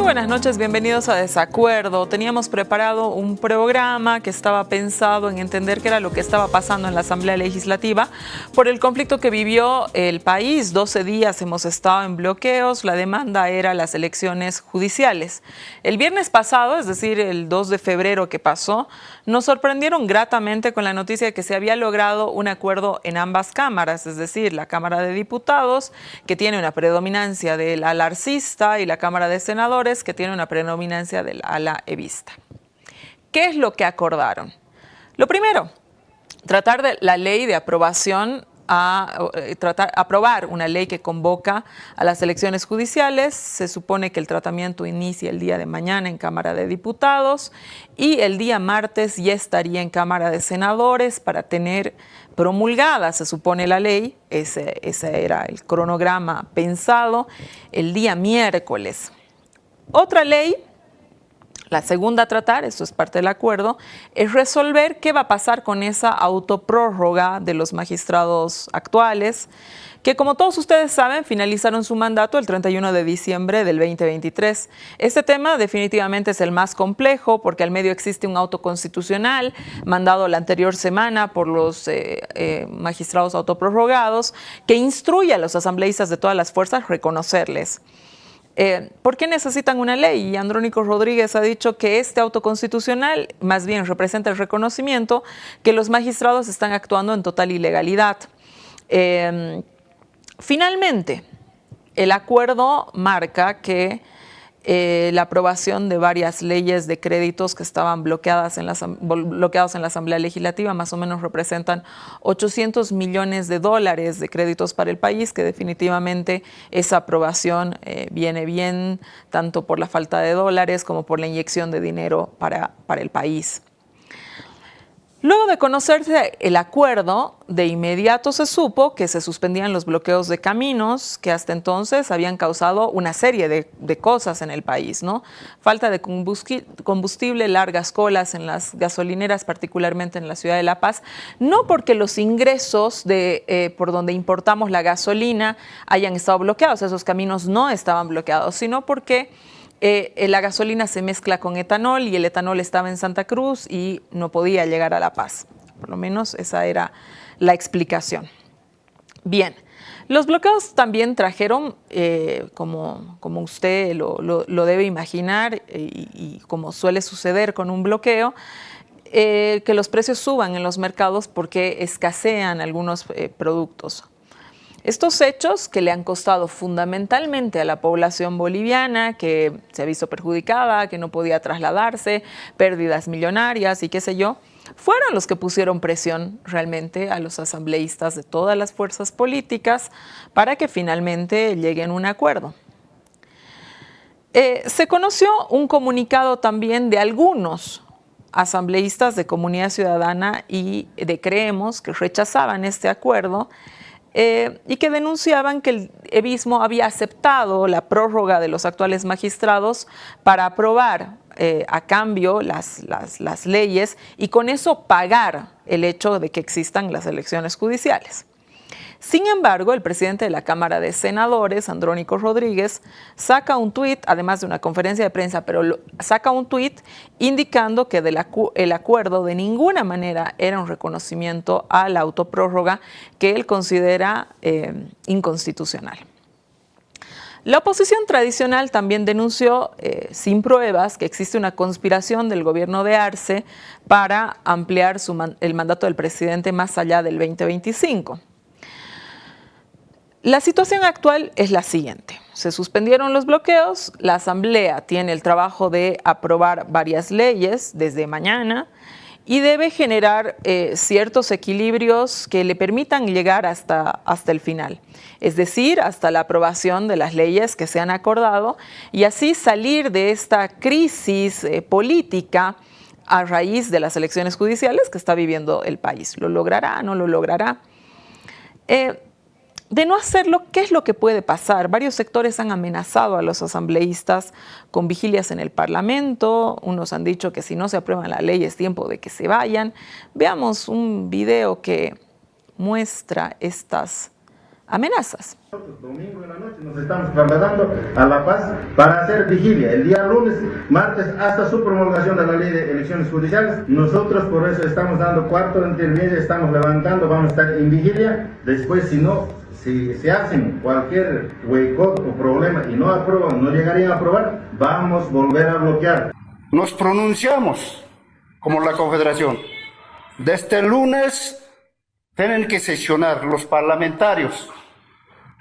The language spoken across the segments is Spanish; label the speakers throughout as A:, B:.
A: buenas noches, bienvenidos a Desacuerdo. Teníamos preparado un programa que estaba pensado en entender qué era lo que estaba pasando en la Asamblea Legislativa por el conflicto que vivió el país. 12 días hemos estado en bloqueos, la demanda era las elecciones judiciales. El viernes pasado, es decir, el 2 de febrero que pasó, nos sorprendieron gratamente con la noticia de que se había logrado un acuerdo en ambas cámaras, es decir, la Cámara de Diputados, que tiene una predominancia del ala arcista, y la Cámara de Senadores, que tiene una predominancia del ala evista. ¿Qué es lo que acordaron? Lo primero, tratar de la ley de aprobación aprobar una ley que convoca a las elecciones judiciales. Se supone que el tratamiento inicia el día de mañana en Cámara de Diputados y el día martes ya estaría en Cámara de Senadores para tener promulgada, se supone, la ley. Ese era el cronograma pensado el día miércoles. Otra ley, la segunda a tratar, esto es parte del acuerdo, es resolver qué va a pasar con esa autoprórroga de los magistrados actuales, que como todos ustedes saben, finalizaron su mandato el 31 de diciembre del 2023. Este tema definitivamente es el más complejo porque al medio existe un auto constitucional mandado la anterior semana por los magistrados autoprorrogados que instruye a los asambleístas de todas las fuerzas reconocerles. ¿Por qué necesitan una ley? Y Andrónico Rodríguez ha dicho que este auto constitucional más bien representa el reconocimiento que los magistrados están actuando en total ilegalidad. Finalmente, el acuerdo marca que la aprobación de varias leyes de créditos que estaban bloqueados en la Asamblea Legislativa más o menos representan 800 millones de dólares de créditos para el país, que definitivamente esa aprobación viene bien tanto por la falta de dólares como por la inyección de dinero para el país. Luego de conocerse el acuerdo, de inmediato se supo que se suspendían los bloqueos de caminos que hasta entonces habían causado una serie de cosas en el país, ¿no? Falta de combustible, largas colas en las gasolineras, particularmente en la ciudad de La Paz, no porque los ingresos por donde importamos la gasolina hayan estado bloqueados, esos caminos no estaban bloqueados, sino porque la gasolina se mezcla con etanol y el etanol estaba en Santa Cruz y no podía llegar a La Paz. Por lo menos esa era la explicación. Bien, los bloqueos también trajeron, como usted lo debe imaginar y como suele suceder con un bloqueo, que los precios suban en los mercados porque escasean algunos productos. Estos hechos que le han costado fundamentalmente a la población boliviana, que se ha visto perjudicada, que no podía trasladarse, pérdidas millonarias y qué sé yo, fueron los que pusieron presión realmente a los asambleístas de todas las fuerzas políticas para que finalmente lleguen a un acuerdo. Se conoció un comunicado también de algunos asambleístas de Comunidad Ciudadana y de Creemos que rechazaban este acuerdo, y que denunciaban que el evismo había aceptado la prórroga de los actuales magistrados para aprobar a cambio las leyes y con eso pagar el hecho de que existan las elecciones judiciales. Sin embargo, el presidente de la Cámara de Senadores, Andrónico Rodríguez, saca un tuit, además de una conferencia de prensa, pero saca un tuit indicando que el acuerdo de ninguna manera era un reconocimiento a la autoprórroga que él considera inconstitucional. La oposición tradicional también denunció, sin pruebas, que existe una conspiración del gobierno de Arce para ampliar el mandato del presidente más allá del 2025. La situación actual es la siguiente. Se suspendieron los bloqueos, la Asamblea tiene el trabajo de aprobar varias leyes desde mañana y debe generar ciertos equilibrios que le permitan llegar hasta el final, es decir, hasta la aprobación de las leyes que se han acordado y así salir de esta crisis política a raíz de las elecciones judiciales que está viviendo el país. ¿Lo logrará? ¿No lo logrará? De no hacerlo, ¿qué es lo que puede pasar? Varios sectores han amenazado a los asambleístas con vigilias en el Parlamento. Unos han dicho que si no se aprueba la ley es tiempo de que se vayan. Veamos un video que muestra estas amenazas.
B: Domingo en la noche nos estamos trasladando a La Paz para hacer vigilia el día lunes, martes, hasta su promulgación de la ley de elecciones judiciales. Nosotros por eso estamos dando cuarto de intermedio, estamos levantando, vamos a estar en vigilia. Después, si se hacen cualquier boicot o problema y no aprueban, no llegarían a aprobar, vamos a volver a bloquear.
C: Nos pronunciamos como la Confederación. Desde el lunes tienen que sesionar los parlamentarios.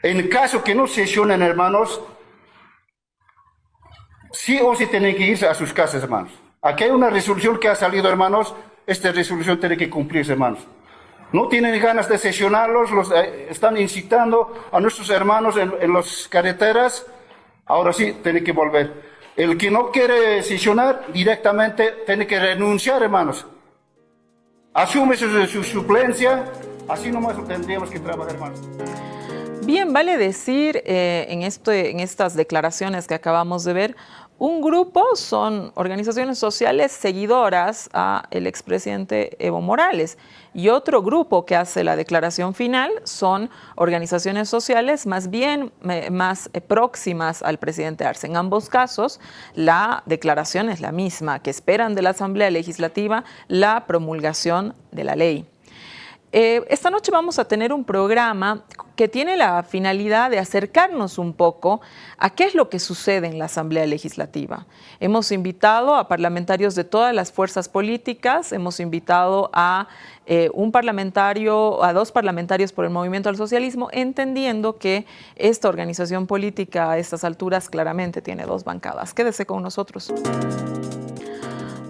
C: En caso que no sesionen, hermanos, sí o sí tienen que irse a sus casas, hermanos. Aquí hay una resolución que ha salido, hermanos. Esta resolución tiene que cumplirse, hermanos. No tienen ganas de sesionarlos, están incitando a nuestros hermanos en las carreteras. Ahora sí, tienen que volver. El que no quiere sesionar directamente tiene que renunciar, hermanos. Asume su suplencia, así nomás tendríamos que trabajar, hermanos.
A: Bien, vale decir en estas declaraciones que acabamos de ver, un grupo son organizaciones sociales seguidoras al expresidente Evo Morales y otro grupo que hace la declaración final son organizaciones sociales más bien más próximas al presidente Arce. En ambos casos, la declaración es la misma, que esperan de la Asamblea Legislativa la promulgación de la ley. Esta noche vamos a tener un programa que tiene la finalidad de acercarnos un poco a qué es lo que sucede en la Asamblea Legislativa. Hemos invitado a parlamentarios de todas las fuerzas políticas, hemos invitado a dos parlamentarios por el Movimiento al Socialismo, entendiendo que esta organización política a estas alturas claramente tiene dos bancadas. Quédese con nosotros.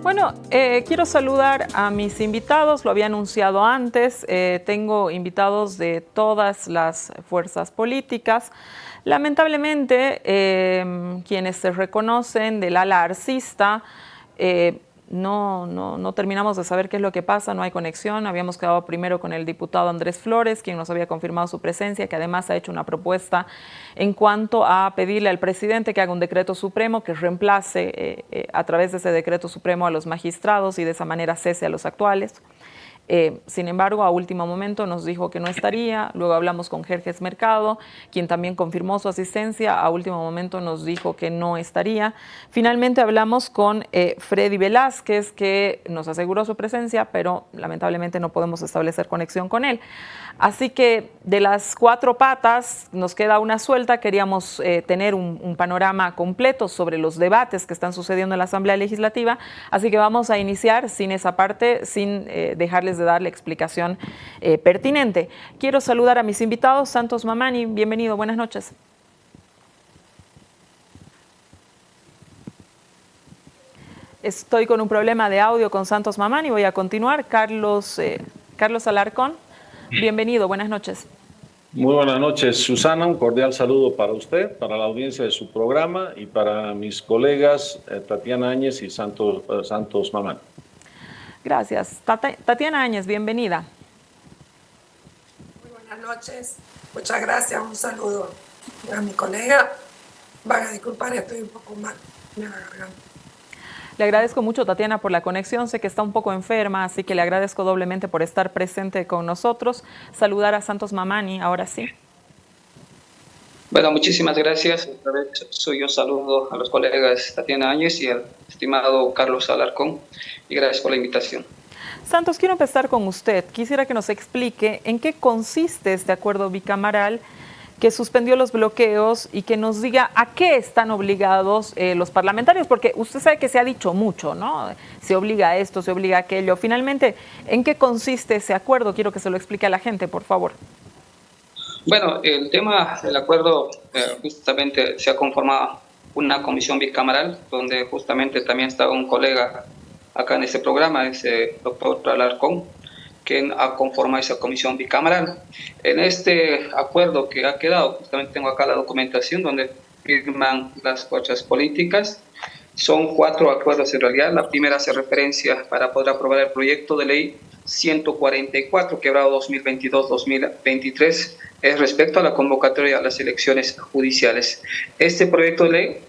A: Bueno, quiero saludar a mis invitados, lo había anunciado antes, tengo invitados de todas las fuerzas políticas. Lamentablemente, quienes se reconocen del ala arcista, no terminamos de saber qué es lo que pasa, no hay conexión. Habíamos quedado primero con el diputado Andrés Flores, quien nos había confirmado su presencia, que además ha hecho una propuesta en cuanto a pedirle al presidente que haga un decreto supremo que reemplace a través de ese decreto supremo a los magistrados y de esa manera cese a los actuales. Sin embargo, a último momento nos dijo que no estaría. Luego hablamos con Jerjes Mercado, quien también confirmó su asistencia. A último momento nos dijo que no estaría. Finalmente hablamos con Freddy Velázquez, que nos aseguró su presencia, pero lamentablemente no podemos establecer conexión con él. Así que de las cuatro patas nos queda una suelta. Queríamos tener un panorama completo sobre los debates que están sucediendo en la Asamblea Legislativa. Así que vamos a iniciar sin esa parte, sin dejarles de dar la explicación pertinente. Quiero saludar a mis invitados. Santos Mamani, bienvenido, buenas noches. Estoy con un problema de audio con Santos Mamani, voy a continuar. Carlos Alarcón, bienvenido, buenas noches.
D: Muy buenas noches, Susana. Un cordial saludo para usted, para la audiencia de su programa y para mis colegas Tatiana Áñez y Santos Mamani.
A: Gracias. Tatiana Áñez, bienvenida.
E: Muy buenas noches. Muchas gracias. Un saludo a mi colega. Van a disculpar, estoy un poco mal en la garganta.
A: Le agradezco mucho, Tatiana, por la conexión. Sé que está un poco enferma, así que le agradezco doblemente por estar presente con nosotros. Saludar a Santos Mamani, ahora sí.
F: Bueno, muchísimas gracias. Yo saludo a los colegas Tatiana Áñez y al estimado Carlos Alarcón, y gracias por la invitación.
A: Santos, quiero empezar con usted. Quisiera que nos explique en qué consiste este acuerdo bicameral que suspendió los bloqueos y que nos diga a qué están obligados los parlamentarios, porque usted sabe que se ha dicho mucho, ¿no? Se obliga a esto, se obliga a aquello. Finalmente, ¿en qué consiste ese acuerdo? Quiero que se lo explique a la gente, por favor.
F: Bueno, el tema del acuerdo, justamente se ha conformado una comisión bicameral, donde justamente también está un colega acá en este programa, es el doctor Alarcón, quien ha conformado esa comisión bicameral. En este acuerdo que ha quedado, justamente tengo acá la documentación donde firman las fuerzas políticas. Son 4 acuerdos en realidad. La primera hace referencia para poder aprobar el proyecto de ley 144, quebrado 2022-2023, es respecto a la convocatoria a las elecciones judiciales. Este proyecto de ley,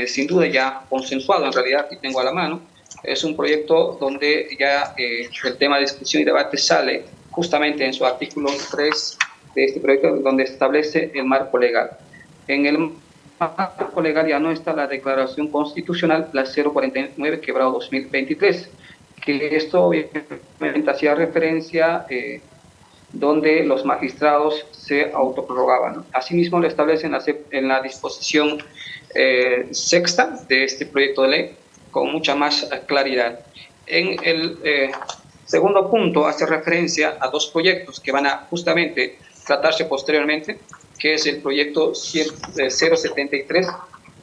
F: sin duda ya consensuado en realidad, y tengo a la mano, es un proyecto donde ya el tema de discusión y debate sale justamente en su artículo 3 de este proyecto donde establece el marco legal. En el marco legal ya no está la declaración constitucional, la 049/2023, que esto obviamente hacía referencia donde los magistrados se autoprorrogaban. Asimismo, lo establecen en la disposición sexta de este proyecto de ley con mucha más claridad. En el segundo punto hace referencia a dos proyectos que van a justamente tratarse posteriormente, que es el proyecto 073,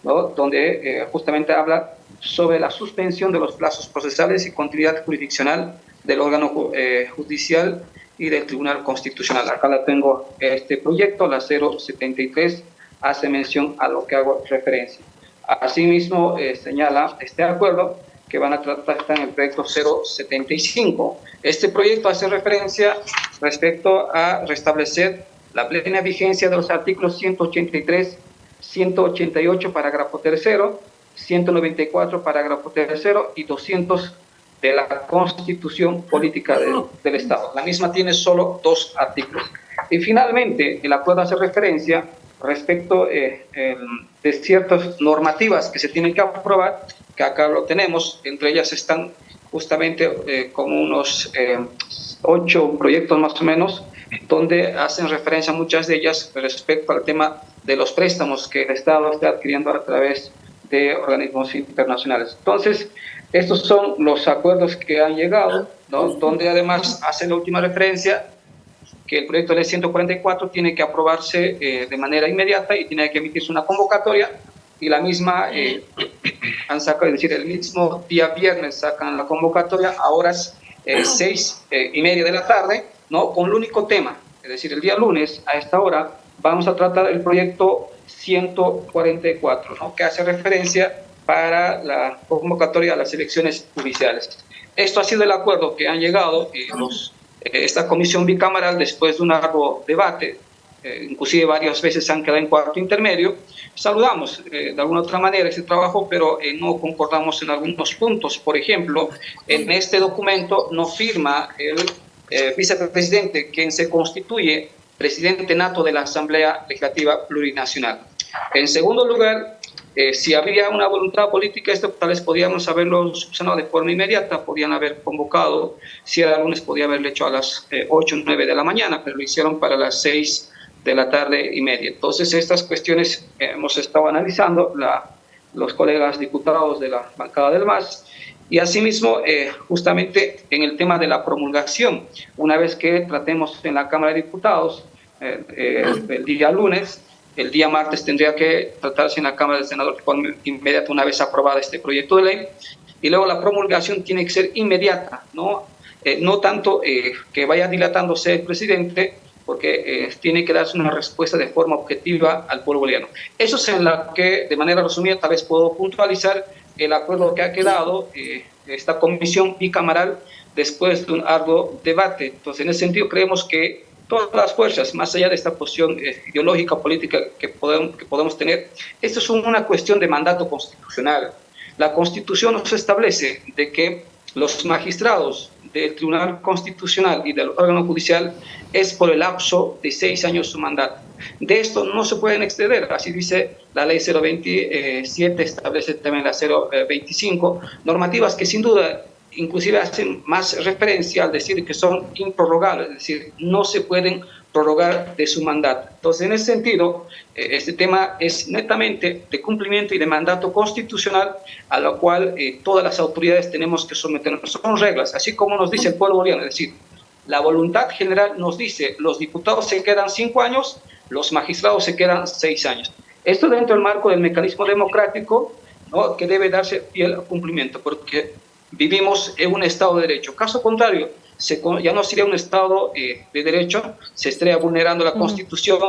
F: ¿no? Donde justamente habla sobre la suspensión de los plazos procesales y continuidad jurisdiccional del órgano judicial y del Tribunal Constitucional. Acá la tengo, este proyecto, la 073, hace mención a lo que hago referencia. Asimismo, señala este acuerdo que van a tratar está en el proyecto 075. Este proyecto hace referencia respecto a restablecer la plena vigencia de los artículos 183, 188, parágrafo tercero, 194, parágrafo tercero y 200 de la Constitución Política del Estado. La misma tiene solo 2 artículos. Y finalmente, el acuerdo hace referencia respecto de ciertas normativas que se tienen que aprobar, que acá lo tenemos, entre ellas están justamente como unos 8 proyectos más o menos, donde hacen referencia muchas de ellas respecto al tema de los préstamos que el Estado está adquiriendo a través de organismos internacionales. Entonces, estos son los acuerdos que han llegado, ¿no? Donde además hace la última referencia que el proyecto de ley 144 tiene que aprobarse de manera inmediata y tiene que emitirse una convocatoria, y la misma han sacado, es decir, el mismo día viernes sacan la convocatoria a horas 6:30 de la tarde, ¿no? Con el único tema, es decir, el día lunes a esta hora vamos a tratar el proyecto 144, ¿no? Que hace referencia para la convocatoria a las elecciones judiciales. Esto ha sido el acuerdo que han llegado esta comisión bicameral después de un arduo debate, inclusive varias veces han quedado en cuarto intermedio. Saludamos de alguna otra manera ese trabajo, pero no concordamos en algunos puntos. Por ejemplo, en este documento no firma el vicepresidente, quien se constituye presidente nato de la Asamblea Legislativa Plurinacional. En segundo lugar, si había una voluntad política, esto tal vez podíamos haberlo subsanado de forma inmediata, podían haber convocado, si era lunes podía haberlo hecho a las 8 o 9 de la mañana, pero lo hicieron para las 6 de la tarde y media. Entonces, estas cuestiones hemos estado analizando los colegas diputados de la bancada del MAS, y asimismo, justamente en el tema de la promulgación, una vez que tratemos en la Cámara de Diputados el día lunes, el día martes tendría que tratarse en la Cámara del Senado de forma inmediata una vez aprobada este proyecto de ley, y luego la promulgación tiene que ser inmediata, no tanto que vaya dilatándose el presidente, porque tiene que darse una respuesta de forma objetiva al pueblo boliviano. Eso es en la que, de manera resumida, tal vez puedo puntualizar el acuerdo que ha quedado esta comisión bicameral después de un arduo debate. Entonces, en ese sentido, creemos que todas las fuerzas, más allá de esta posición ideológica, política que podemos tener, esto es una cuestión de mandato constitucional. La Constitución nos establece de que los magistrados del Tribunal Constitucional y del órgano judicial es por el lapso de 6 años su mandato. De esto no se pueden exceder, así dice la ley 027, establece también la 025, normativas que sin duda inclusive hacen más referencia al decir que son improrrogables, es decir, no se pueden prorrogar de su mandato. Entonces, en ese sentido, este tema es netamente de cumplimiento y de mandato constitucional a lo cual todas las autoridades tenemos que someternos. Son reglas, así como nos dice el pueblo boliviano, es decir, la voluntad general nos dice los diputados se quedan 5 años, los magistrados se quedan 6 años. Esto dentro del marco del mecanismo democrático, ¿no? Que debe darse fiel cumplimiento, porque vivimos en un Estado de Derecho. Caso contrario, ya no sería un Estado de Derecho, se estaría vulnerando la Constitución,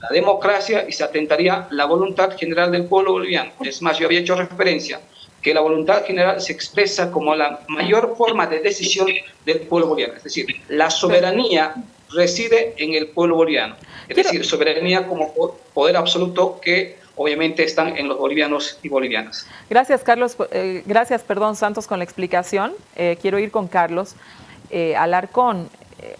F: la democracia, y se atentaría la voluntad general del pueblo boliviano. Es más, yo había hecho referencia que la voluntad general se expresa como la mayor forma de decisión del pueblo boliviano. Es decir, la soberanía reside en el pueblo boliviano. Es decir, soberanía como poder absoluto que obviamente están en los bolivianos y bolivianas.
A: Gracias, Carlos. Gracias, Santos, con la explicación. Quiero ir con Carlos Alarcón.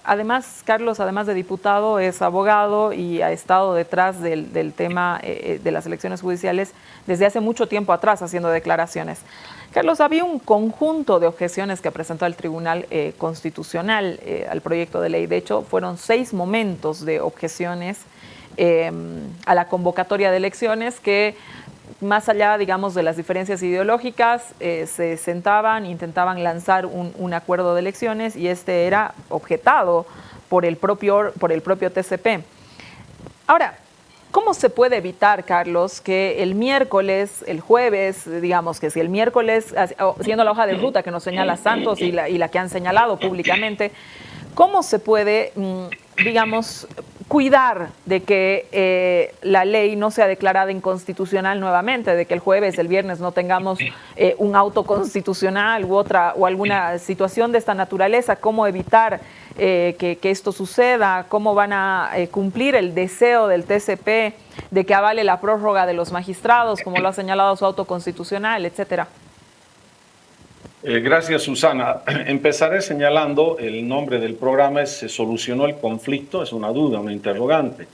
A: además, Carlos, además de diputado, es abogado y ha estado detrás del tema de las elecciones judiciales desde hace mucho tiempo atrás, haciendo declaraciones. Carlos, había un conjunto de objeciones que presentó el Tribunal Constitucional al proyecto de ley. De hecho, fueron 6 momentos de objeciones a la convocatoria de elecciones que, más allá, digamos, de las diferencias ideológicas, se sentaban, intentaban lanzar un acuerdo de elecciones y este era objetado por el propio TCP. Ahora, ¿cómo se puede evitar, Carlos, que el miércoles, el jueves, digamos que si el miércoles, siendo la hoja de ruta que nos señala Santos y la que han señalado públicamente, cómo se puede, digamos, cuidar de que la ley no sea declarada inconstitucional nuevamente, de que el jueves, el viernes no tengamos un auto constitucional o alguna situación de esta naturaleza? ¿Cómo evitar que esto suceda? ¿Cómo van a cumplir el deseo del TCP de que avale la prórroga de los magistrados, como lo ha señalado su auto constitucional, etcétera?
D: Gracias, Susana. Empezaré señalando el nombre del programa es ¿Se solucionó el conflicto? Es una duda, una interrogante.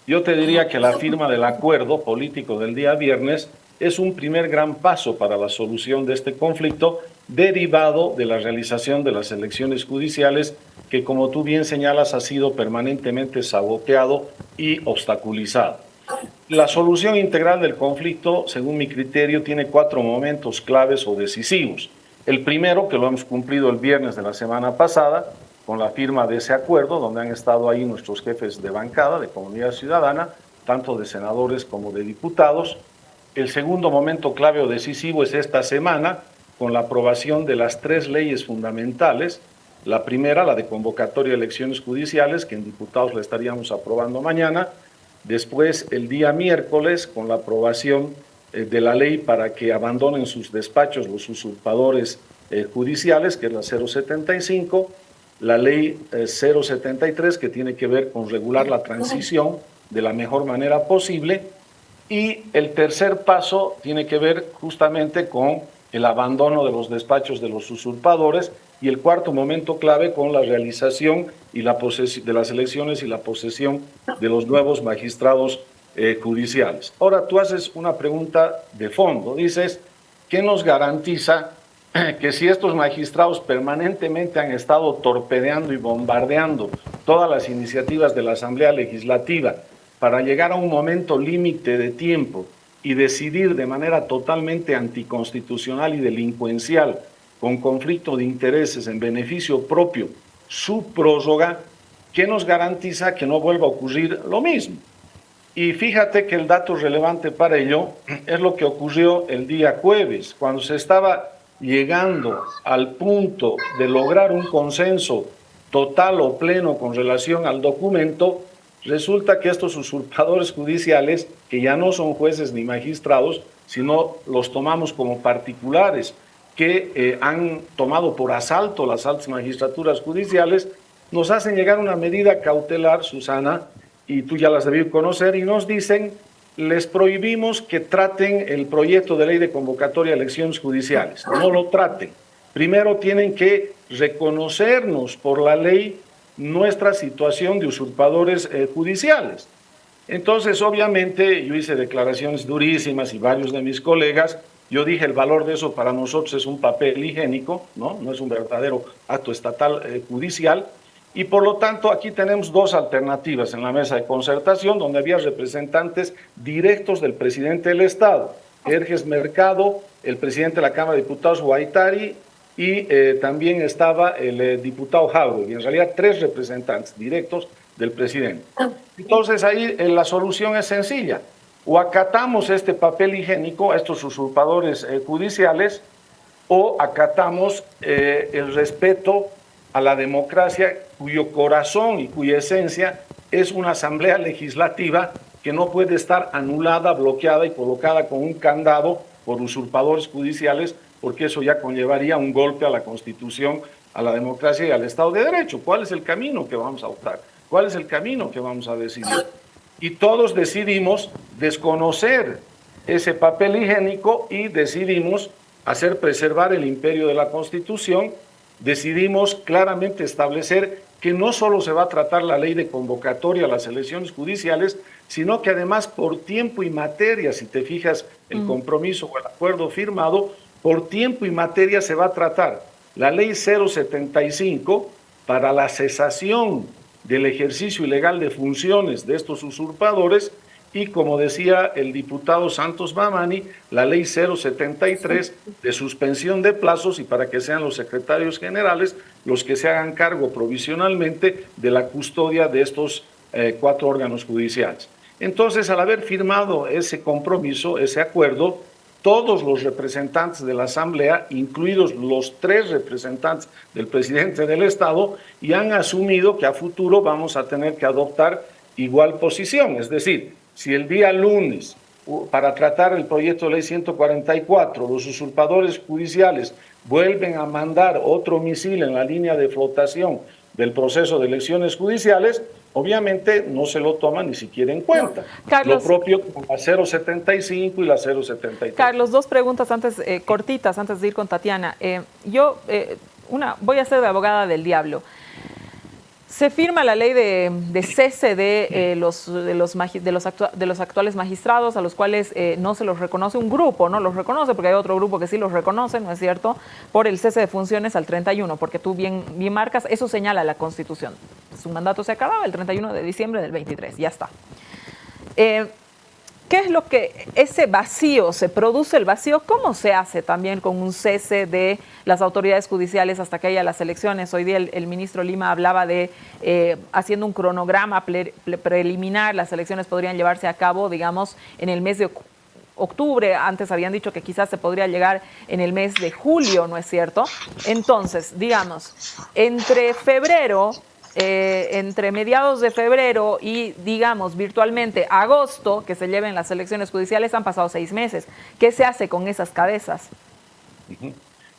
D: Yo te diría que la firma del acuerdo político del día viernes es un primer gran paso para la solución de este conflicto derivado de la realización de las elecciones judiciales que, como tú bien señalas, ha sido permanentemente saboteado y obstaculizado. La solución integral del conflicto, según mi criterio, tiene 4 momentos claves o decisivos. El primero, que lo hemos cumplido el viernes de la semana pasada, con la firma de ese acuerdo, donde han estado ahí nuestros jefes de bancada, de Comunidad Ciudadana, tanto de senadores como de diputados. El segundo momento clave o decisivo es esta semana, con la aprobación de las 3 leyes fundamentales. La primera, la de convocatoria de elecciones judiciales, que en diputados la estaríamos aprobando mañana. Después, el día miércoles, con la aprobación de la ley para que abandonen sus despachos los usurpadores judiciales, que es la 075, la ley 073, que tiene que ver con regular la transición de la mejor manera posible, y el tercer paso tiene que ver justamente con el abandono de los despachos de los usurpadores, y el cuarto momento clave con la realización y de las elecciones y la posesión de los nuevos magistrados judiciales. Ahora tú haces una pregunta de fondo, dices, ¿qué nos garantiza que si estos magistrados permanentemente han estado torpedeando y bombardeando todas las iniciativas de la Asamblea Legislativa para llegar a un momento límite de tiempo y decidir de manera totalmente anticonstitucional y delincuencial, con conflicto de intereses en beneficio propio, su prórroga, qué nos garantiza que no vuelva a ocurrir lo mismo? Y fíjate que el dato relevante para ello es lo que ocurrió el día jueves, cuando se estaba llegando al punto de lograr un consenso total o pleno con relación al documento. Resulta que estos usurpadores judiciales, que ya no son jueces ni magistrados, sino los tomamos como particulares, que han tomado por asalto las altas magistraturas judiciales, nos hacen llegar una medida cautelar, Susana, y tú ya las debí conocer, y nos dicen, les prohibimos que traten el proyecto de ley de convocatoria de elecciones judiciales. No lo traten. Primero tienen que reconocernos por la ley nuestra situación de usurpadores judiciales. Entonces, obviamente, yo hice declaraciones durísimas y varios de mis colegas. Yo dije, el valor de eso para nosotros es un papel higiénico, no es un verdadero acto estatal judicial. Y por lo tanto, aquí tenemos 2 alternativas en la mesa de concertación, donde había representantes directos del presidente del Estado, Erges Mercado, el presidente de la Cámara de Diputados, Guaitari, y también estaba el diputado Jauregui, y en realidad 3 representantes directos del presidente. Entonces ahí la solución es sencilla: o acatamos este papel higiénico a estos usurpadores judiciales, o acatamos el respeto a la democracia, cuyo corazón y cuya esencia es una asamblea legislativa que no puede estar anulada, bloqueada y colocada con un candado por usurpadores judiciales, porque eso ya conllevaría un golpe a la Constitución, a la democracia y al Estado de Derecho. ¿Cuál es el camino que vamos a optar? ¿Cuál es el camino que vamos a decidir? Y todos decidimos desconocer ese papel higiénico y decidimos hacer preservar el imperio de la Constitución. Decidimos claramente establecer que no solo se va a tratar la ley de convocatoria a las elecciones judiciales, sino que además por tiempo y materia, si te fijas el compromiso o el acuerdo firmado, por tiempo y materia se va a tratar la ley 075 para la cesación del ejercicio ilegal de funciones de estos usurpadores y, como decía el diputado Santos Mamani, la ley 073 de suspensión de plazos y para que sean los secretarios generales los que se hagan cargo provisionalmente de la custodia de estos 4 órganos judiciales. Entonces, al haber firmado ese compromiso, ese acuerdo, todos los representantes de la Asamblea, incluidos los 3 representantes del presidente del Estado, y han asumido que a futuro vamos a tener que adoptar igual posición. Es decir, si el día lunes, para tratar el proyecto de ley 144, los usurpadores judiciales vuelven a mandar otro misil en la línea de flotación del proceso de elecciones judiciales, obviamente no se lo toman ni siquiera en cuenta. No, Carlos, lo propio con la 075 y la 073.
A: Carlos, 2 preguntas antes, cortitas, antes de ir con Tatiana. Voy a ser de abogada del diablo. Se firma la ley de cese de los actuales magistrados, a los cuales no se los reconoce un grupo, no los reconoce, porque hay otro grupo que sí los reconoce, ¿no es cierto?, por el cese de funciones al 31, porque tú bien marcas, eso señala la Constitución. Su mandato se acababa el 31 de diciembre del 23, ya está. ¿Qué es lo que ese vacío, se produce el vacío? ¿Cómo se hace también con un cese de las autoridades judiciales hasta que haya las elecciones? Hoy día el ministro Lima hablaba de haciendo un cronograma preliminar, las elecciones podrían llevarse a cabo, digamos, en el mes de octubre. Antes habían dicho que quizás se podría llegar en el mes de julio, ¿no es cierto? Entonces, digamos, entre mediados de febrero y, digamos, virtualmente agosto, que se lleven las elecciones judiciales, han pasado 6 meses. ¿Qué se hace con esas cabezas?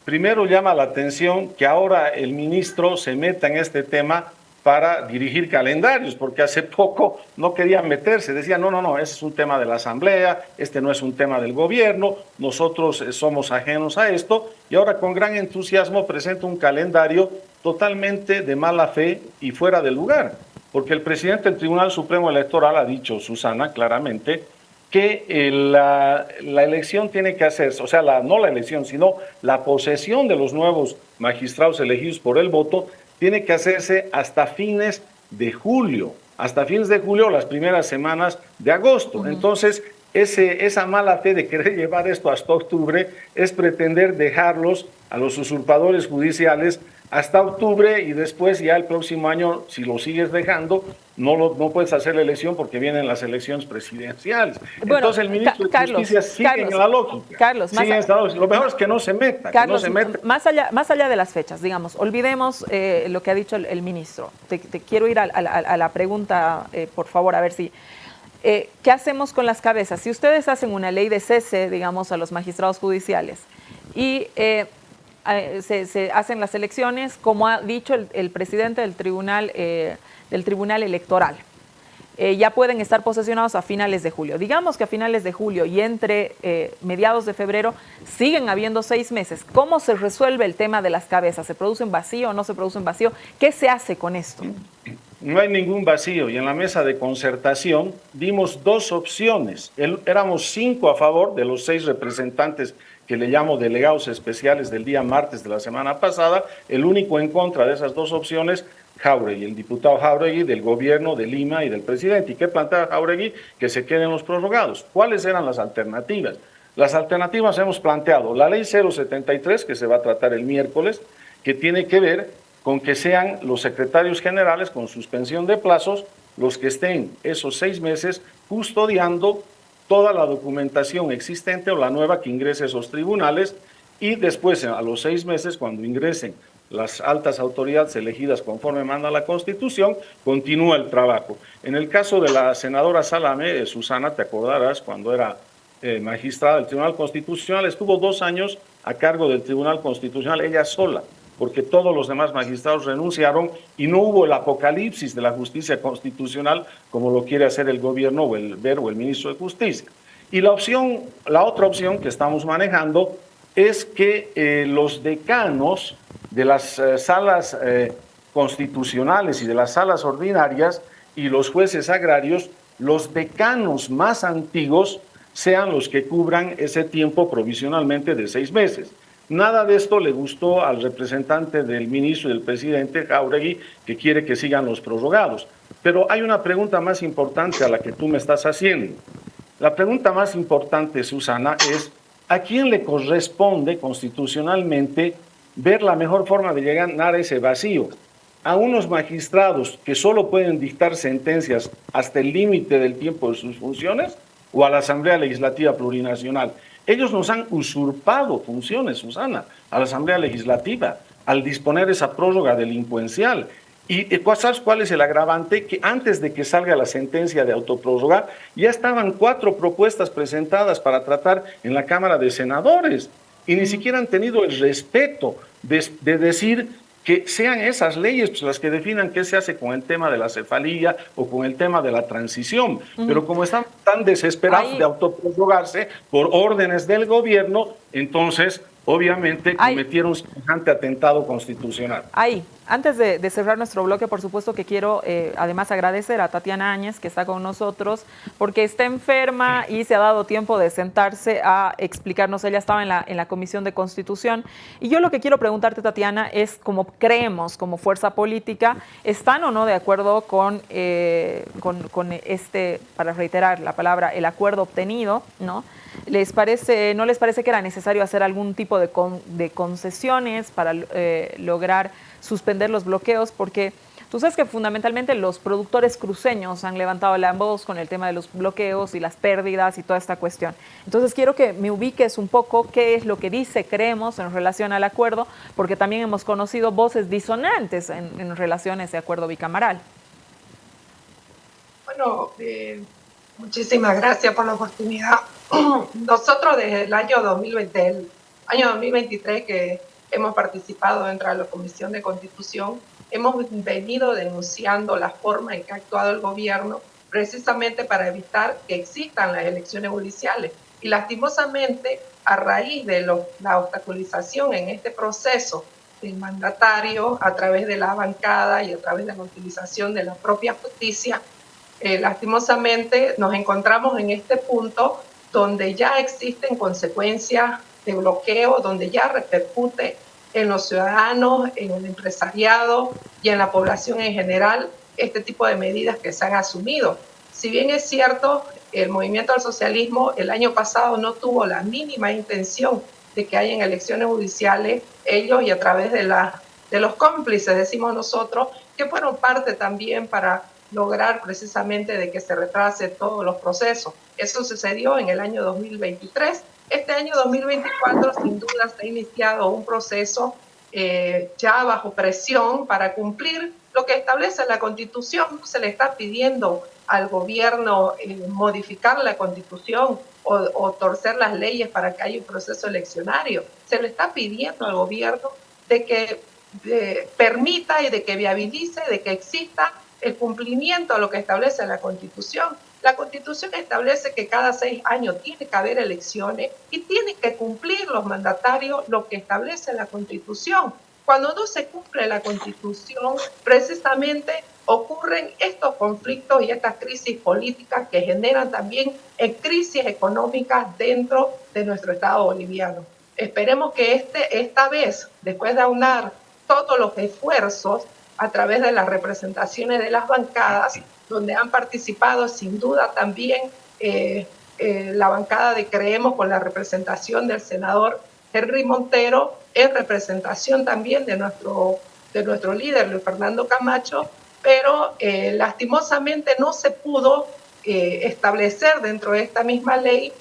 D: Primero llama la atención que ahora el ministro se meta en este tema para dirigir calendarios, porque hace poco no querían meterse, decían, no, ese es un tema de la Asamblea, este no es un tema del gobierno, nosotros somos ajenos a esto, y ahora con gran entusiasmo presenta un calendario totalmente de mala fe y fuera de lugar, porque el presidente del Tribunal Supremo Electoral ha dicho, Susana, claramente, que la elección tiene que hacerse, o sea, no la elección, sino la posesión de los nuevos magistrados elegidos por el voto, tiene que hacerse hasta fines de julio, las primeras semanas de agosto. Entonces, esa mala fe de querer llevar esto hasta octubre es pretender dejarlos a los usurpadores judiciales hasta octubre y después ya el próximo año, si lo sigues dejando, no puedes hacer la elección porque vienen las elecciones presidenciales. Bueno, entonces el ministro de Justicia sigue en la lógica. Lo mejor es que no se meta.
A: Carlos, más allá de las fechas, digamos, olvidemos lo que ha dicho el ministro. Te quiero ir a la pregunta, por favor, a ver si... ¿qué hacemos con las cabezas? Si ustedes hacen una ley de cese, digamos, a los magistrados judiciales y... se hacen las elecciones, como ha dicho el presidente del Tribunal Electoral. Ya pueden estar posesionados a finales de julio. Digamos que a finales de julio y entre mediados de febrero siguen habiendo 6 meses. ¿Cómo se resuelve el tema de las cabezas? ¿Se produce un vacío o no se produce un vacío? ¿Qué se hace con esto?
D: No hay ningún vacío y en la mesa de concertación dimos 2 opciones. Éramos 5 a favor de los 6 representantes que le llamo delegados especiales del día martes de la semana pasada. El único en contra de esas 2 opciones, Jáuregui, el diputado Jáuregui del gobierno de Lima y del presidente. ¿Y qué plantea Jáuregui? Que se queden los prorrogados. ¿Cuáles eran las alternativas? Las alternativas hemos planteado la ley 073, que se va a tratar el miércoles, que tiene que ver con que sean los secretarios generales con suspensión de plazos los que estén esos 6 meses custodiando toda la documentación existente o la nueva que ingrese a esos tribunales y después a los 6 meses cuando ingresen las altas autoridades elegidas conforme manda la Constitución, continúa el trabajo. En el caso de la senadora Salame, Susana, te acordarás, cuando era magistrada del Tribunal Constitucional, estuvo 2 años a cargo del Tribunal Constitucional, ella sola, porque todos los demás magistrados renunciaron y no hubo el apocalipsis de la justicia constitucional como lo quiere hacer el gobierno o el ministro de Justicia. Y la otra opción que estamos manejando es que los decanos de las salas constitucionales y de las salas ordinarias y los jueces agrarios, los decanos más antiguos, sean los que cubran ese tiempo provisionalmente de 6 meses. Nada de esto le gustó al representante del ministro y del presidente, Jáuregui, que quiere que sigan los prorrogados. Pero hay una pregunta más importante a la que tú me estás haciendo. La pregunta más importante, Susana, es ¿a quién le corresponde constitucionalmente ver la mejor forma de llenar ese vacío? ¿A unos magistrados que solo pueden dictar sentencias hasta el límite del tiempo de sus funciones o a la Asamblea Legislativa Plurinacional? Ellos nos han usurpado funciones, Susana, a la Asamblea Legislativa al disponer esa prórroga delincuencial. ¿Y sabes cuál es el agravante? Que antes de que salga la sentencia de autoprórroga, ya estaban 4 propuestas presentadas para tratar en la Cámara de Senadores y ni siquiera han tenido el respeto de decir que sean esas leyes pues, las que definan qué se hace con el tema de la cefalía o con el tema de la transición. Pero como están tan desesperados de autoprorrogarse por órdenes del gobierno, entonces obviamente cometieron semejante atentado constitucional.
A: Antes de cerrar nuestro bloque, por supuesto que quiero además agradecer a Tatiana Áñez, que está con nosotros, porque está enferma y se ha dado tiempo de sentarse a explicarnos. Ella estaba en la Comisión de Constitución. Y yo lo que quiero preguntarte, Tatiana, es cómo creemos, como fuerza política, ¿están o no de acuerdo con este, para reiterar la palabra, el acuerdo obtenido, ¿no? ¿No les parece que era necesario hacer algún tipo de concesiones para lograr suspender los bloqueos? Porque tú sabes que fundamentalmente los productores cruceños han levantado la voz con el tema de los bloqueos y las pérdidas y toda esta cuestión. Entonces quiero que me ubiques un poco qué es lo que creemos en relación al acuerdo, porque también hemos conocido voces disonantes en relación a ese acuerdo bicameral.
E: Bueno, muchísimas gracias por la oportunidad. Nosotros desde el año 2023 que hemos participado dentro de la Comisión de Constitución, hemos venido denunciando la forma en que ha actuado el gobierno precisamente para evitar que existan las elecciones judiciales. Y lastimosamente, a raíz de la obstaculización en este proceso del mandatario a través de la bancada y a través de la utilización de la propia justicia, lastimosamente nos encontramos en este punto donde ya existen consecuencias de bloqueo, donde ya repercute en los ciudadanos, en el empresariado y en la población en general este tipo de medidas que se han asumido. Si bien es cierto, el movimiento al socialismo el año pasado no tuvo la mínima intención de que hayan elecciones judiciales, ellos y a través de los cómplices, decimos nosotros, que fueron parte también para lograr precisamente de que se retrase todos los procesos. Eso sucedió en el año 2023. Este año 2024 sin duda se ha iniciado un proceso ya bajo presión para cumplir lo que establece la Constitución. No se le está pidiendo al gobierno modificar la Constitución o torcer las leyes para que haya un proceso eleccionario. Se le está pidiendo al gobierno de que permita y de que viabilice, de que exista el cumplimiento a lo que establece la Constitución. La Constitución establece que cada 6 años tiene que haber elecciones y tienen que cumplir los mandatarios lo que establece la Constitución. Cuando no se cumple la Constitución, precisamente ocurren estos conflictos y estas crisis políticas que generan también crisis económicas dentro de nuestro Estado boliviano. Esperemos que esta vez, después de aunar todos los esfuerzos a través de las representaciones de las bancadas, donde han participado sin duda también la bancada de Creemos con la representación del senador Henry Montero, en representación también de nuestro líder Luis Fernando Camacho, pero lastimosamente no se pudo establecer dentro de esta misma ley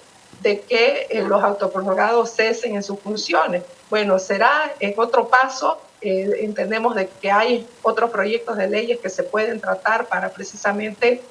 E: de que los autoprorrogados cesen en sus funciones. Bueno, será otro paso. Entendemos de que hay otros proyectos de leyes que se pueden tratar para precisamente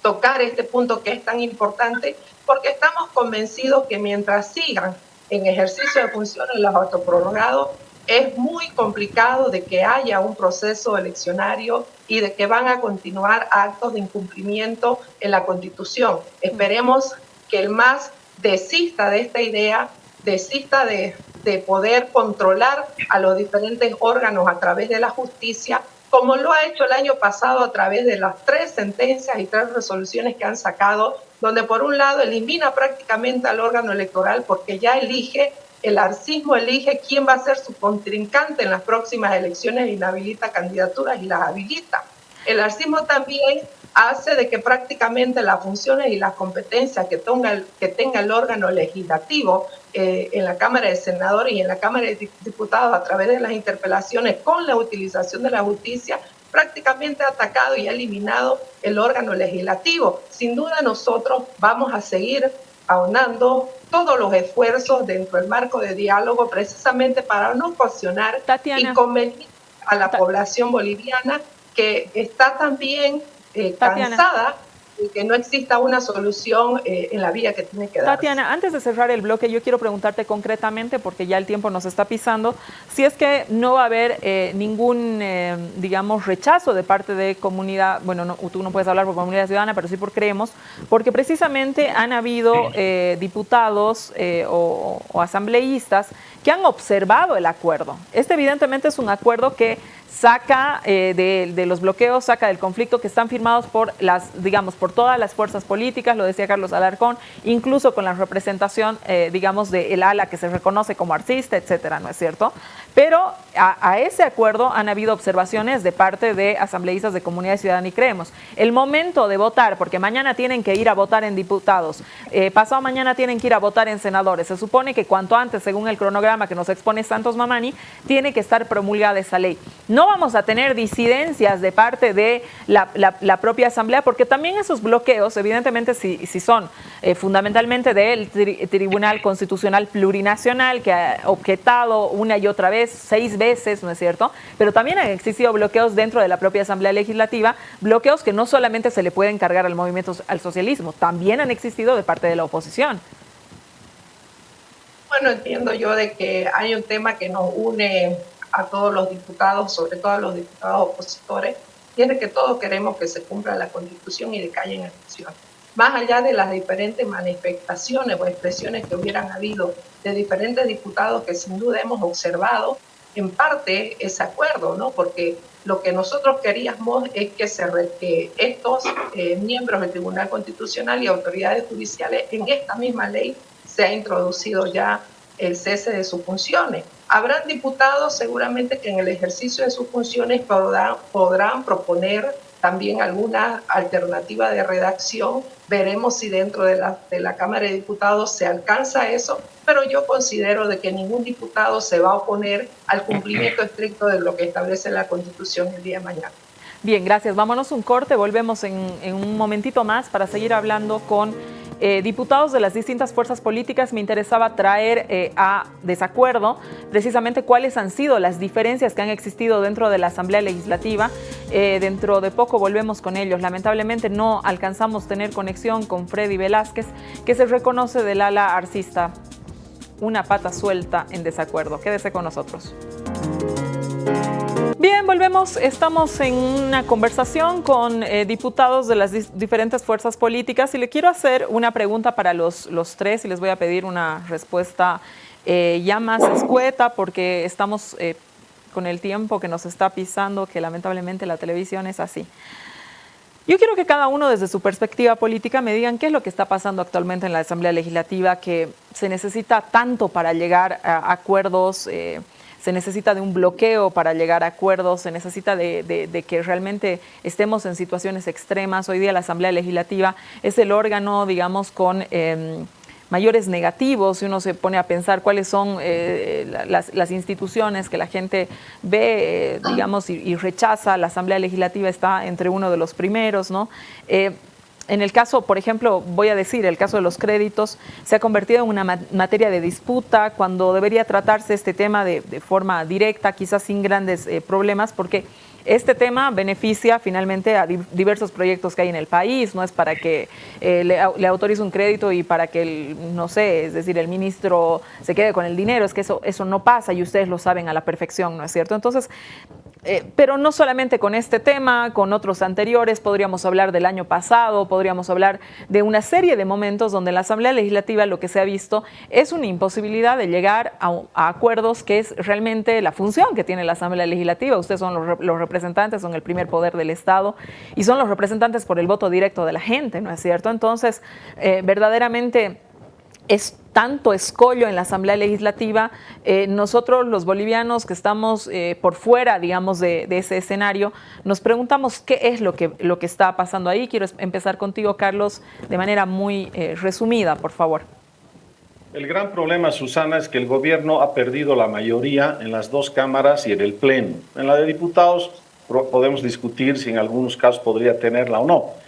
E: tocar este punto que es tan importante, porque estamos convencidos que mientras sigan en ejercicio de funciones los autoprorrogados, es muy complicado de que haya un proceso eleccionario y de que van a continuar actos de incumplimiento en la Constitución. Esperemos que el MAS desista de esta idea, desista de de poder controlar a los diferentes órganos a través de la justicia, como lo ha hecho el año pasado a través de las 3 sentencias y 3 resoluciones que han sacado, donde por un lado elimina prácticamente al órgano electoral porque ya elige, el arcismo elige quién va a ser su contrincante en las próximas elecciones, inhabilita candidaturas y las habilita. El arcismo también hace de que prácticamente las funciones y las competencias que tenga el órgano legislativo en la Cámara de Senadores y en la Cámara de Diputados a través de las interpelaciones con la utilización de la justicia, prácticamente ha atacado y ha eliminado el órgano legislativo. Sin duda nosotros vamos a seguir aunando todos los esfuerzos dentro del marco de diálogo precisamente para no ocasionar inconvenientes a la población boliviana que está también cansada de que no exista una solución en la vía que tiene que darse.
A: Tatiana, antes de cerrar el bloque, yo quiero preguntarte concretamente, porque ya el tiempo nos está pisando, si es que no va a haber ningún, digamos, rechazo de parte de comunidad, bueno, no, tú no puedes hablar por comunidad ciudadana, pero sí por Creemos, porque precisamente han habido diputados o asambleístas que han observado el acuerdo. Este evidentemente es un acuerdo que saca de los bloqueos, saca del conflicto, que están firmados por digamos, por todas las fuerzas políticas, lo decía Carlos Alarcón, incluso con la representación, digamos, del ala que se reconoce como artista, etcétera, ¿no es cierto? Pero a ese acuerdo han habido observaciones de parte de asambleístas de Comunidad Ciudadana y Creemos. El momento de votar, porque mañana tienen que ir a votar en diputados, pasado mañana tienen que ir a votar en senadores, se supone que cuanto antes, según el cronograma que nos expone Santos Mamani, tiene que estar promulgada esa ley. No vamos a tener disidencias de parte de la propia asamblea, porque también esos bloqueos, evidentemente, si son fundamentalmente del Tribunal Constitucional Plurinacional, que ha objetado una y otra vez, 6 veces, ¿no es cierto? Pero también han existido bloqueos dentro de la propia Asamblea Legislativa, bloqueos que no solamente se le pueden cargar al movimiento, al socialismo, también han existido de parte de la oposición.
E: Bueno, entiendo yo de que hay un tema que nos une a todos los diputados, sobre todo a los diputados opositores, y es de que todos queremos que se cumpla la Constitución y de que haya elecciones. Más allá de las diferentes manifestaciones o expresiones que hubieran habido de diferentes diputados que sin duda hemos observado, en parte ese acuerdo, ¿no? Porque lo que nosotros queríamos es que estos miembros del Tribunal Constitucional y autoridades judiciales, en esta misma ley se ha introducido ya el cese de sus funciones. Habrán diputados seguramente que en el ejercicio de sus funciones podrán proponer también alguna alternativa de redacción. Veremos si dentro de la Cámara de Diputados se alcanza eso, pero yo considero de que ningún diputado se va a oponer al cumplimiento estricto de lo que establece la Constitución el día de mañana.
A: Bien, gracias. Vámonos un corte, volvemos en un momentito más para seguir hablando con diputados de las distintas fuerzas políticas. Me interesaba traer a desacuerdo precisamente cuáles han sido las diferencias que han existido dentro de la Asamblea Legislativa. Dentro de poco volvemos con ellos. Lamentablemente no alcanzamos tener conexión con Freddy Velázquez, que se reconoce del ala arcista. Una pata suelta en desacuerdo. Quédese con nosotros. Bien, volvemos. Estamos en una conversación con diputados de las diferentes fuerzas políticas y le quiero hacer una pregunta para los tres y les voy a pedir una respuesta ya más escueta porque estamos con el tiempo que nos está pisando, que lamentablemente la televisión es así. Yo quiero que cada uno desde su perspectiva política me digan qué es lo que está pasando actualmente en la Asamblea Legislativa, que se necesita tanto para llegar a acuerdos, se necesita de un bloqueo para llegar a acuerdos, se necesita de que realmente estemos en situaciones extremas. Hoy día la Asamblea Legislativa es el órgano, digamos, con mayores negativos, si uno se pone a pensar cuáles son las instituciones que la gente ve, digamos, y rechaza. La Asamblea Legislativa está entre uno de los primeros, ¿no? En el caso, por ejemplo, voy a decir, el caso de los créditos se ha convertido en una materia de disputa cuando debería tratarse este tema de forma directa, quizás sin grandes problemas, porque este tema beneficia finalmente a diversos proyectos que hay en el país. No es para que le autorice un crédito y para que, no sé, es decir, el ministro se quede con el dinero. Es que eso no pasa y ustedes lo saben a la perfección, ¿no es cierto? Entonces, Pero no solamente con este tema, con otros anteriores, podríamos hablar del año pasado, podríamos hablar de una serie de momentos donde en la Asamblea Legislativa lo que se ha visto es una imposibilidad de llegar a acuerdos, que es realmente la función que tiene la Asamblea Legislativa. Ustedes son los representantes, son el primer poder del Estado y son los representantes por el voto directo de la gente, ¿no es cierto? Entonces, verdaderamente es tanto escollo en la Asamblea Legislativa. Nosotros los bolivianos que estamos por fuera, digamos, de ese escenario, nos preguntamos qué es lo que está pasando ahí. Quiero empezar contigo, Carlos, de manera muy resumida, por favor.
D: El gran problema, Susana, es que el gobierno ha perdido la mayoría en las dos cámaras y en el Pleno. En la de diputados podemos discutir si en algunos casos podría tenerla o no.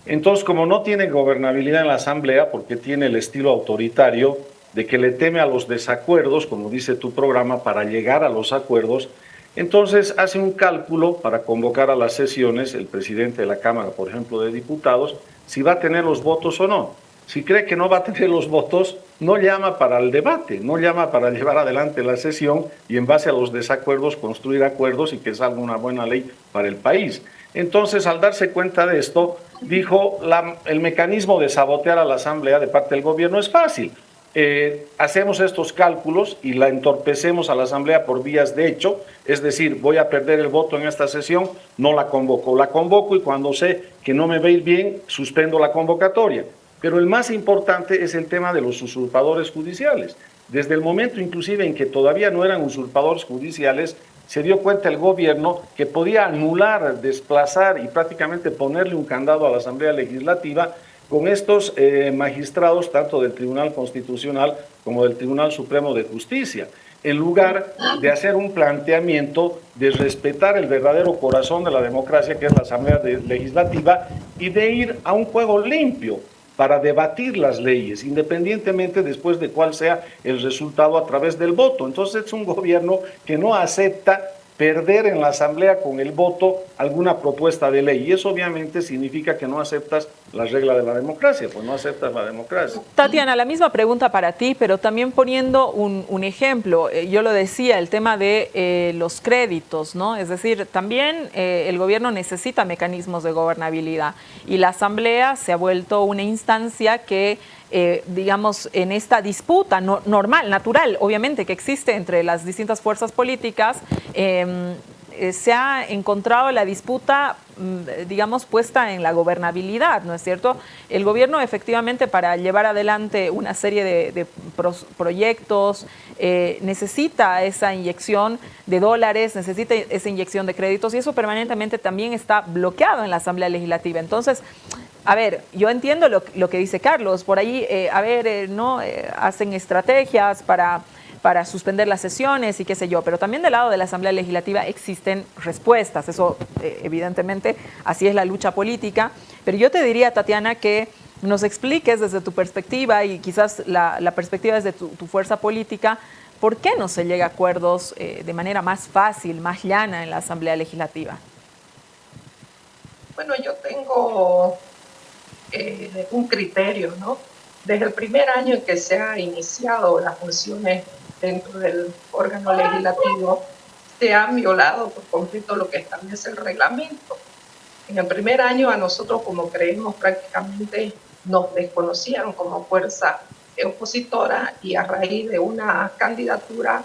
D: Entonces, como no tiene gobernabilidad en la Asamblea, porque tiene el estilo autoritario de que le teme a los desacuerdos, como dice tu programa, para llegar a los acuerdos, entonces hace un cálculo para convocar a las sesiones, el presidente de la Cámara, por ejemplo, de Diputados, si va a tener los votos o no. Si cree que no va a tener los votos, no llama para el debate, no llama para llevar adelante la sesión y en base a los desacuerdos construir acuerdos y que salga una buena ley para el país. Entonces, al darse cuenta de esto, dijo, el mecanismo de sabotear a la Asamblea de parte del gobierno es fácil. Hacemos estos cálculos y la entorpecemos a la Asamblea por vías de hecho, es decir, voy a perder el voto en esta sesión, no la convoco y cuando sé que no me va a ir bien, suspendo la convocatoria. Pero el más importante es el tema de los usurpadores judiciales. Desde el momento inclusive en que todavía no eran usurpadores judiciales, se dio cuenta el gobierno que podía anular, desplazar y prácticamente ponerle un candado a la Asamblea Legislativa con estos magistrados, tanto del Tribunal Constitucional como del Tribunal Supremo de Justicia, en lugar de hacer un planteamiento de respetar el verdadero corazón de la democracia, que es la Asamblea Legislativa, y de ir a un juego limpio para debatir las leyes, independientemente después de cuál sea el resultado a través del voto. Entonces es un gobierno que no acepta perder en la Asamblea con el voto alguna propuesta de ley. Y eso obviamente significa que no aceptas la regla de la democracia, pues no aceptas la democracia.
A: Tatiana, la misma pregunta para ti, pero también poniendo un ejemplo. Yo lo decía, el tema de los créditos, ¿no? Es decir, también el gobierno necesita mecanismos de gobernabilidad y la Asamblea se ha vuelto una instancia que digamos, en esta disputa normal, natural, obviamente, que existe entre las distintas fuerzas políticas, se ha encontrado la disputa, digamos, puesta en la gobernabilidad, ¿no es cierto? El gobierno, efectivamente, para llevar adelante una serie de proyectos, necesita esa inyección de dólares, necesita esa inyección de créditos, y eso permanentemente también está bloqueado en la Asamblea Legislativa. Entonces, a ver, yo entiendo lo que dice Carlos, por ahí, hacen estrategias para suspender las sesiones y qué sé yo, pero también del lado de la Asamblea Legislativa existen respuestas, eso evidentemente, así es la lucha política, pero yo te diría, Tatiana, que nos expliques desde tu perspectiva y quizás la perspectiva desde tu fuerza política, ¿por qué no se llega a acuerdos de manera más fácil, más llana en la Asamblea Legislativa?
E: Bueno, yo tengo un criterio, ¿no? Desde el primer año en que se ha iniciado las funciones dentro del órgano legislativo, se han violado por completo lo que establece el reglamento. En el primer año a nosotros, como creemos, prácticamente nos desconocían como fuerza opositora y a raíz de una candidatura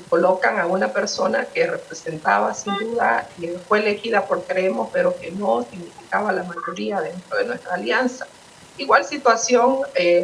E: colocan a una persona que representaba sin duda y fue elegida por creemos, pero que no significaba la mayoría dentro de nuestra alianza. Igual situación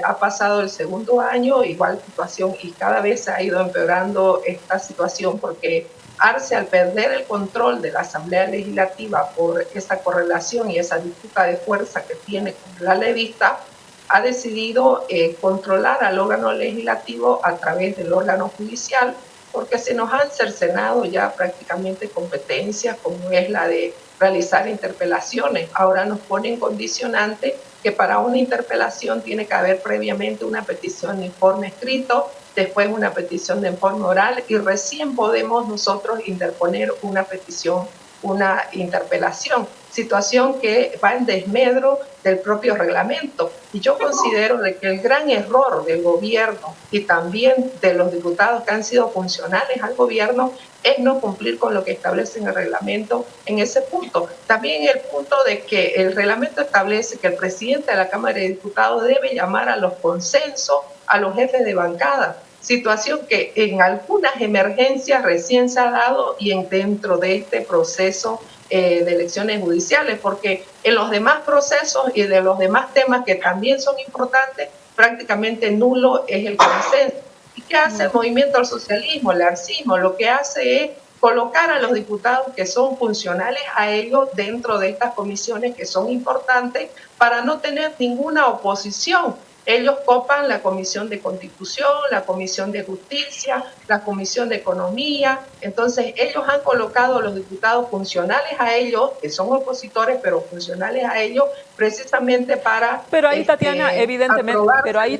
E: ha pasado el segundo año, igual situación y cada vez se ha ido empeorando esta situación porque Arce, al perder el control de la Asamblea Legislativa por esa correlación y esa disputa de fuerza que tiene con la levista, ha decidido controlar al órgano legislativo a través del órgano judicial, porque se nos han cercenado ya prácticamente competencias como es la de realizar interpelaciones. Ahora nos ponen condicionante que para una interpelación tiene que haber previamente una petición de informe escrito, después una petición de informe oral y recién podemos nosotros interponer una petición, una interpelación. situación que va en desmedro del propio reglamento. Y yo considero de que el gran error del gobierno y también de los diputados que han sido funcionales al gobierno es no cumplir con lo que establece en el reglamento en ese punto. También el punto de que el reglamento establece que el presidente de la Cámara de Diputados debe llamar a los consensos, a los jefes de bancada, situación que en algunas emergencias recién se ha dado y dentro de este proceso de elecciones judiciales, porque en los demás procesos y de los demás temas que también son importantes, prácticamente nulo es el consenso. ¿Y qué hace el movimiento al socialismo, el arcismo? Lo que hace es colocar a los diputados que son funcionales a ellos dentro de estas comisiones que son importantes para no tener ninguna oposición. Ellos copan la Comisión de Constitución, la Comisión de Justicia, la Comisión de Economía. Entonces, ellos han colocado a los diputados funcionales a ellos, que son opositores, pero funcionales a ellos, precisamente para...
A: Pero ahí, Tatiana, evidentemente, ahí,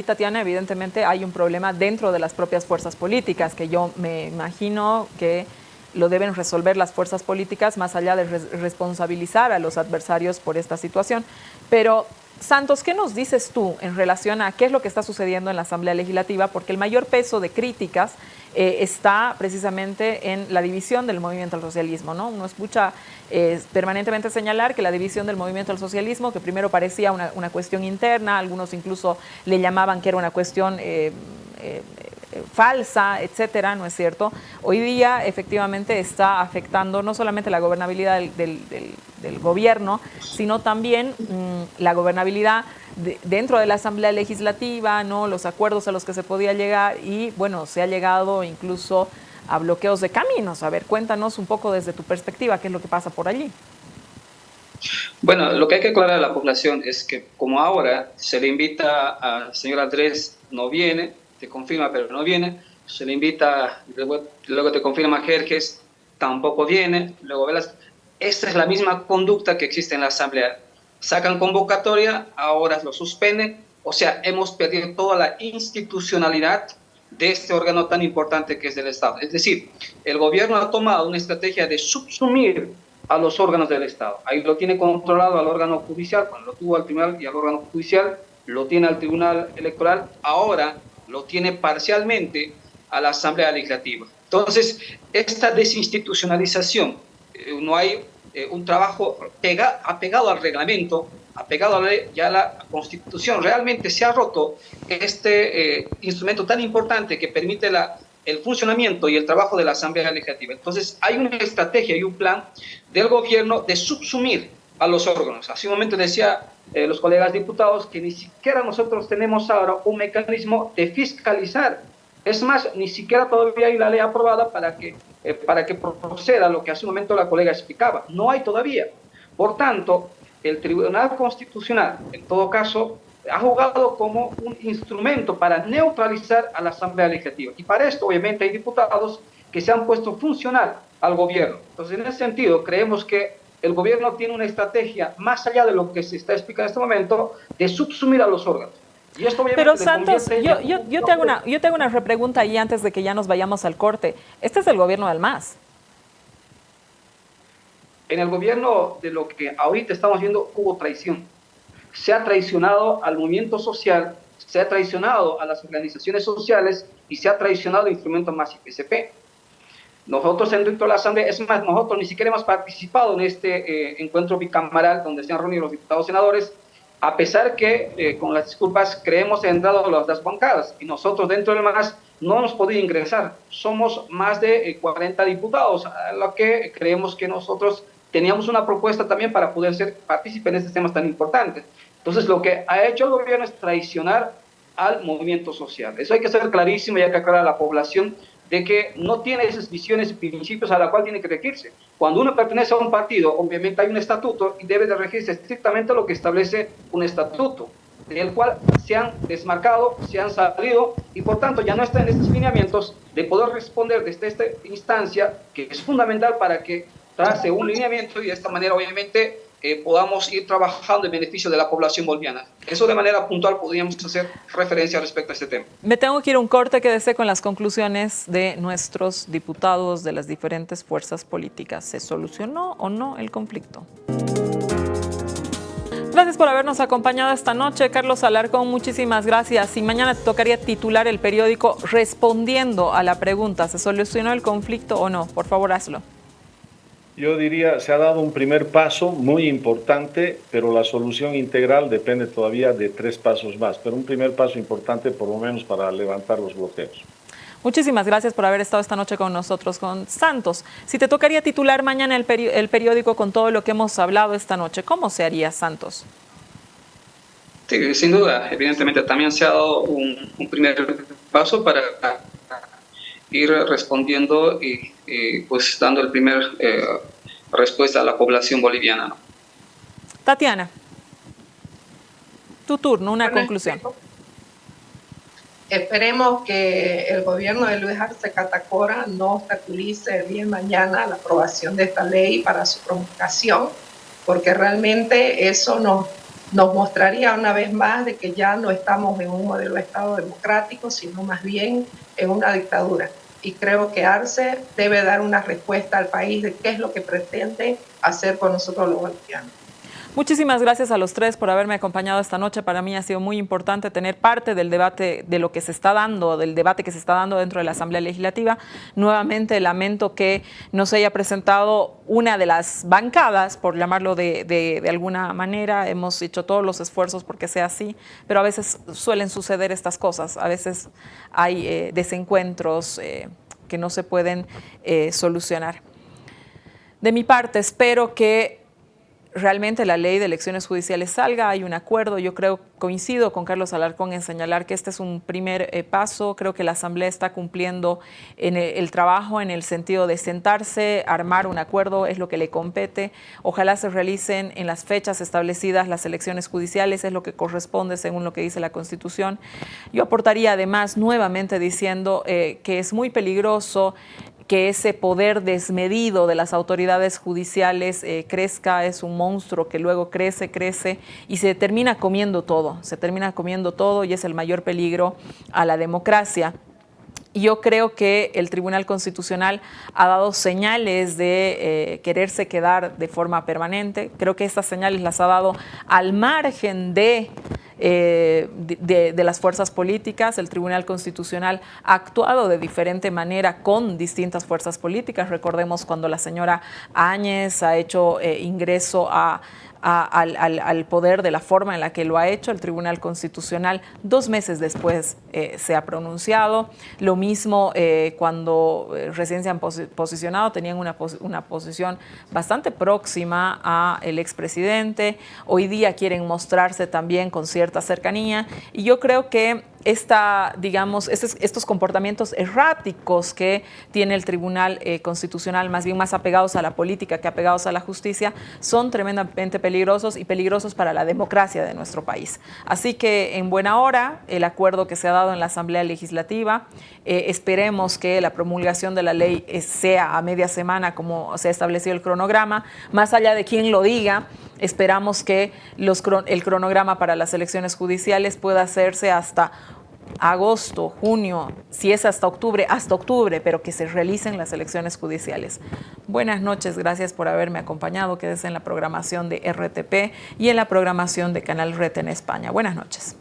A: Tatiana, evidentemente hay un problema dentro de las propias fuerzas políticas, que yo me imagino que lo deben resolver las fuerzas políticas, más allá de responsabilizar a los adversarios por esta situación. Pero Santos, ¿qué nos dices tú en relación a qué es lo que está sucediendo en la Asamblea Legislativa? Porque el mayor peso de críticas está precisamente en la división del movimiento al socialismo, ¿no? Uno escucha permanentemente señalar que la división del movimiento al socialismo, que primero parecía una cuestión interna, algunos incluso le llamaban que era una cuestión falsa, etcétera, ¿no es cierto? Hoy día efectivamente está afectando no solamente la gobernabilidad del gobierno, sino también la gobernabilidad dentro de la Asamblea Legislativa, ¿no? Los acuerdos a los que se podía llegar y, bueno, se ha llegado incluso a bloqueos de caminos. A ver, cuéntanos un poco desde tu perspectiva qué es lo que pasa por allí.
F: Bueno, lo que hay que aclarar a la población es que como ahora se le invita al señor Andrés, no viene, te confirma pero no viene, se le invita, luego te confirma Jerjes, tampoco viene, luego Velas. Esta es la misma conducta que existe en la Asamblea. Sacan convocatoria, ahora lo suspenden, o sea, hemos perdido toda la institucionalidad de este órgano tan importante que es del Estado. Es decir, el gobierno ha tomado una estrategia de subsumir a los órganos del Estado. Ahí lo tiene controlado al órgano judicial, cuando lo tuvo al tribunal y al órgano judicial, lo tiene al tribunal electoral, ahora lo tiene parcialmente a la Asamblea Legislativa. Entonces, esta desinstitucionalización, no hay un trabajo apegado al reglamento, apegado a la Constitución. Realmente se ha roto este instrumento tan importante que permite el funcionamiento y el trabajo de la Asamblea Legislativa. Entonces, hay una estrategia y un plan del gobierno de subsumir a los órganos. Hace un momento decía los colegas diputados que ni siquiera nosotros tenemos ahora un mecanismo de fiscalizar. Es más, ni siquiera todavía hay la ley aprobada para que proceda lo que hace un momento la colega explicaba. No hay todavía. Por tanto, el Tribunal Constitucional, en todo caso, ha jugado como un instrumento para neutralizar a la Asamblea Legislativa. Y para esto, obviamente, hay diputados que se han puesto funcional al gobierno. Entonces, en ese sentido, creemos que el gobierno tiene una estrategia, más allá de lo que se está explicando en este momento, de subsumir a los órganos. Y esto
A: pero Santos, yo te hago una repregunta ahí antes de que ya nos vayamos al corte. Este es el gobierno del MAS.
F: En el gobierno de lo que ahorita estamos viendo hubo traición. Se ha traicionado al movimiento social, se ha traicionado a las organizaciones sociales y se ha traicionado el instrumento MAS y PSP. Nosotros dentro de la Asamblea, es más, nosotros ni siquiera hemos participado en este encuentro bicamaral donde se han reunido los diputados senadores, a pesar que, con las disculpas, creemos en entrado las bancadas y nosotros dentro del MAS no hemos podido ingresar. Somos más de 40 diputados, a lo que creemos que nosotros teníamos una propuesta también para poder ser partícipe en estos temas tan importantes. Entonces, lo que ha hecho el gobierno es traicionar al movimiento social. Eso hay que ser clarísimo y hay que aclarar a la población de que no tiene esas visiones y principios a la cual tiene que regirse. Cuando uno pertenece a un partido, obviamente hay un estatuto y debe de regirse estrictamente lo que establece un estatuto, del cual se han desmarcado, se han salido y por tanto ya no están en estos lineamientos de poder responder desde esta instancia que es fundamental para que trace un lineamiento y de esta manera obviamente podamos ir trabajando en beneficio de la población boliviana. Eso de manera puntual podríamos hacer referencia respecto a este tema.
A: Me tengo que ir a un corte, quédese con las conclusiones de nuestros diputados de las diferentes fuerzas políticas. ¿Se solucionó o no el conflicto? Gracias por habernos acompañado esta noche. Carlos Alarcón, muchísimas gracias. Y mañana te tocaría titular el periódico respondiendo a la pregunta, ¿se solucionó el conflicto o no? Por favor, hazlo.
D: Yo diría, se ha dado un primer paso muy importante, pero la solución integral depende todavía de 3 pasos más. Pero un primer paso importante, por lo menos, para levantar los bloqueos.
A: Muchísimas gracias por haber estado esta noche con nosotros, con Santos. Si te tocaría titular mañana el periódico con todo lo que hemos hablado esta noche, ¿cómo se haría, Santos?
F: Sí, sin duda. Evidentemente también se ha dado un primer paso para ir respondiendo y pues dando el primer respuesta a la población boliviana, ¿no?
A: Tatiana, tu turno, una conclusión.
E: Esperemos que el gobierno de Luis Arce Catacora no obstaculice el día de mañana la aprobación de esta ley para su promulgación, porque realmente eso nos mostraría una vez más de que ya no estamos en un modelo de Estado democrático, sino más bien en una dictadura. Y creo que Arce debe dar una respuesta al país de qué es lo que pretende hacer con nosotros los bolivianos.
A: Muchísimas gracias a los 3 por haberme acompañado esta noche. Para mí ha sido muy importante tener parte del debate de lo que se está dando, del debate que se está dando dentro de la Asamblea Legislativa. Nuevamente lamento que no se haya presentado una de las bancadas, por llamarlo de alguna manera. Hemos hecho todos los esfuerzos porque sea así, pero a veces suelen suceder estas cosas. A veces hay desencuentros que no se pueden solucionar. De mi parte, espero que realmente la ley de elecciones judiciales salga, hay un acuerdo. Yo coincido con Carlos Alarcón en señalar que este es un primer paso. Creo que la Asamblea está cumpliendo en el trabajo en el sentido de sentarse, armar un acuerdo, es lo que le compete. Ojalá se realicen en las fechas establecidas las elecciones judiciales, es lo que corresponde según lo que dice la Constitución. Yo aportaría además nuevamente diciendo que es muy peligroso que ese poder desmedido de las autoridades judiciales crezca. Es un monstruo que luego crece y se termina comiendo todo, y es el mayor peligro a la democracia. Yo creo que el Tribunal Constitucional ha dado señales de quererse quedar de forma permanente. Creo que estas señales las ha dado al margen de las fuerzas políticas. El Tribunal Constitucional ha actuado de diferente manera con distintas fuerzas políticas. Recordemos cuando la señora Áñez ha hecho ingreso al poder de la forma en la que lo ha hecho. El Tribunal Constitucional 2 meses después se ha pronunciado. Lo mismo cuando recién se han posicionado, tenían una posición bastante próxima al expresidente. Hoy día quieren mostrarse también con cierta cercanía, y yo creo que estos comportamientos erráticos que tiene el Tribunal Constitucional, más bien más apegados a la política que apegados a la justicia, son tremendamente peligrosos y peligrosos para la democracia de nuestro país. Así que en buena hora el acuerdo que se ha dado en la Asamblea Legislativa, esperemos que la promulgación de la ley sea a media semana como se ha establecido el cronograma. Más allá de quién lo diga, esperamos que el cronograma para las elecciones judiciales pueda hacerse hasta agosto, junio, si es hasta octubre, pero que se realicen las elecciones judiciales. Buenas noches, gracias por haberme acompañado. Quédese en la programación de RTP y en la programación de Canal RT en España. Buenas noches.